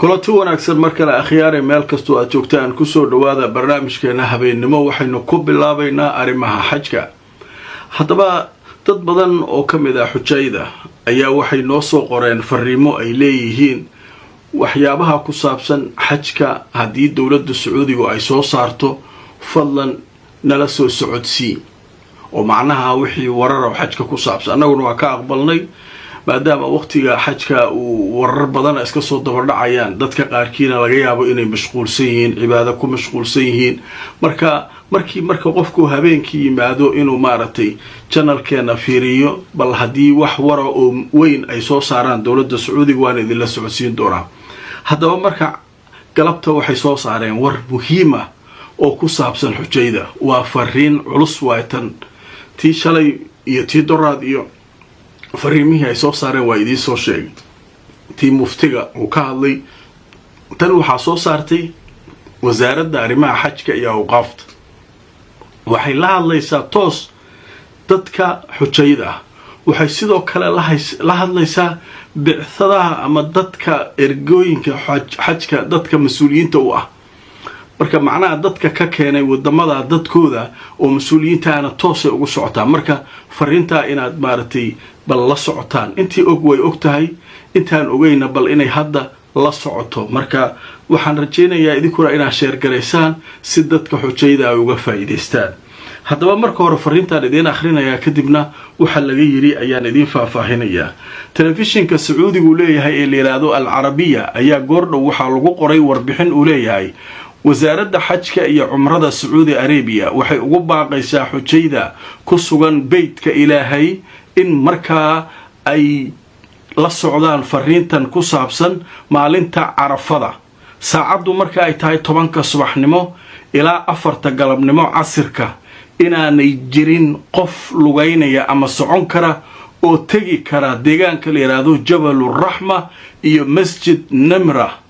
kulanti wanaagsan markale akhyaare meel kastoo aad joogtaan kusoo dhawaada barnaamijkeena habeennimo waxaynu ku bilaabaynaa arrimaha xajka. haddaba dad badan oo ka mid ah xujayda ayaa waxay noo soo qoreen fariimo ay leeyihiin waxyaabaha ku saabsan xajka haddii dowladda sacuudigu ay soo saarto fadlan nala soo socodsii oo macnaha wixii warar oo xajka ku saabsan annaguna waa ka aqbalnay maadaama waqtiga xajka uu warar badan iska soo dabadhacayaan dadka qaarkiina laga yaabo inay mashquulsan yihiin cibaado ku mashquulsan yihiin marka qofku habeenkii yimaado inuu maaragtay channelkeena fiiriyo bal haddii wax wara oo weyn ay soo saaraan dowladda sacuudiga waan idinla socodsiin doonaa. haddaba marka galabta waxay soo saareen war muhiim ah oo ku saabsan xujayda. waa fariin culus waaytan tii shalay iyo tii doraad iyo fariimihii ay soo saareen waa idiin soo sheegay. tii muftiga uu ka hadlay tan waxaa soo saartay wasaaradda arrimaha xajka iyo awqaafta. waxay la hadlaysaa toos dadka xujayda ah. waxay sidoo kale la hadlaysaa bicthadaha ama dadka ergooyinka xajka dadka mas-uuliyiinta u ah. marka macnaha dadka ka keenay wadamada dadkooda oo mas-uuliyiintaana toosay ugu socotaan. marka fariintaa inaad maaragtay bal la socotaan. intii og way og tahay, intaan ogeyna bal inay hadda la socoto. marka waxaan rajaynayaa idinkuna inaad sheergaraysaan si dadka xujayda ay uga faa'iidaystaan. haddaba marka hore fariintaan idiin akhrinayaa kadibna waxa laga yiri ayaan idiin faahfaahinayaa. telefishinka sacuudigu leeyahay ee la yiraahdo al-Arabiya ayaa goordhow waxaa lagu qoray warbixin uu leeyahay wasaaradda xajka iyo cumrada Saudi Arabia waxay ugu baaqaysaa xujayda ku sugan beydka Ilaahay in markaa ay la socdaan fariintan ku saabsan maalinta Carafada. saacadu marka ay tahay 10 subaxnimo ilaa 4 galabnimo casirka inaanay jirin qof lugaynaya ama socon kara oo tegi kara deegaanka la yiraahdo Jabalur Rahma iyo Masjid Namra.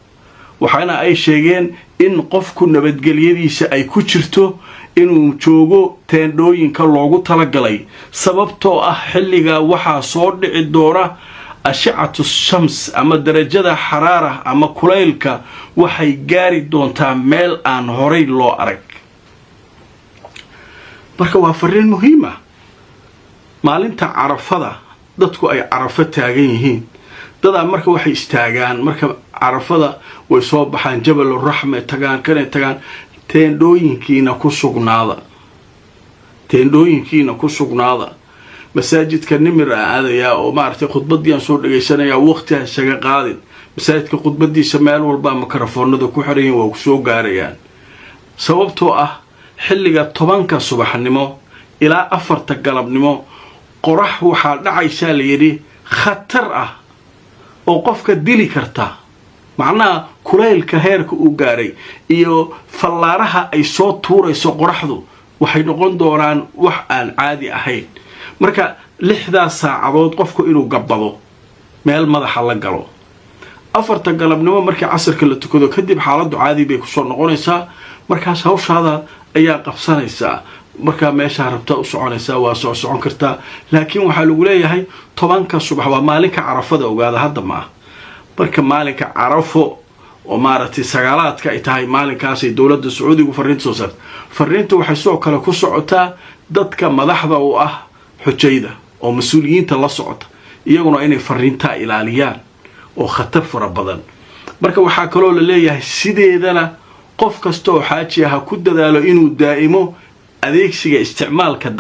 waxaana ay sheegeen in qofku nabadgelyadiisa ay ku jirto inuu joogo teendhooyinka loogu talagalay sababtoo ah xilliga waxaa soo dhici doona ashcatu shams ama darajada xaraara ama kulaylka waxay gaari doontaa meel aan horay loo arag. marka waa fariin muhiim ah. maalinta Carafada dadku ay Carafo taagan yihiin dadaa marka waxay istaagaan marka Carafada way soo baxaan Jabalur Rahma tagaan teendhooyinkiina ku sugnaada masaajidka Nimir aadaya oo maartay khudbadii aan soo dhageysanaya waqti aan shaga qaadin masaajidka khudbadiisa meel walba mikrofoonada ku xiran waa ku soo gaarayaan sababtoo ah xilliga 10 subaxnimo ilaa 4 galabnimo qorax waxaa dhacaysa la yiri khatar ah oo qofka dili karta. macnaha kulaylka heerka uu gaaray iyo fallaaraha ay soo tuurayso qoraxdu waxay noqon doonaan wax aan caadi ahayn. marka 6 saacadood qofku inuu gabbado meel madaxa la galo 4 galabnimo markii casirka la tukado kadib xaaladdu caadi bay ku soo noqonaysaa. markaas hawshaada ayaa qabsanaysaa. marka meesha rabta u soconaysaa waa soo socon kartaa. laakiin waxaa lagu leeyahay 10 subax waa maalinka Carafada ogaada hadda ma. marka maalinka Carafo oo maaragtay sagaalaadka ay tahay maalinkaas ay dowladda Sacuudigu fariinta soo saartay. fariintu waxay soo kale ku socotaa dadka madaxda u ah xujayda oo mas'uuliyiinta la socota iyaguna inay fariinta ilaaliyaan oo khatar fara badan. marka waxaa kaloo la leeyahay sideedana qof kasta oo xaaji ah ku dadaalo inuu daa'imo adeegsiga isticmaalka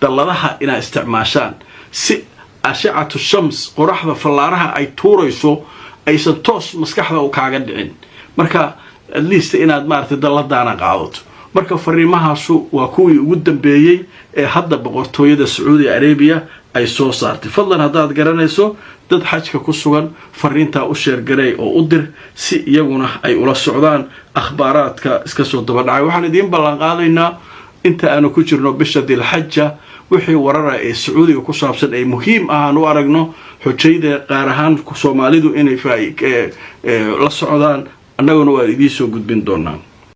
dalladaha ina isticmaashaan si ashcatu shams qoraxda fallaaraha ay tuurayso aysan toos maskaxda u kaaga dhicin. marka at least inaad maartay dalladaana qaadato. marka fariimahaasu waa kuwii ugu dambeeyay ee hadda boqortooyada Saudi Arabia ay soo saartay. fadlan haddaad garanayso dad xajka ku sugan fariinta u sheergaray oo u dir si iyaguna ay ula socdaan akhbaaraadka iska soo dabadhacay. waxaan idiin ballan qaadaynaa inta aanu ku jirno bisha Dilxajja wixii warara ee Sacuudiga ku saabsan ay muhiim ahaan u aragno xujayda qaar ahaan Soomaalidu inay la socdaan annaguna waa idiin soo gudbin doonaa.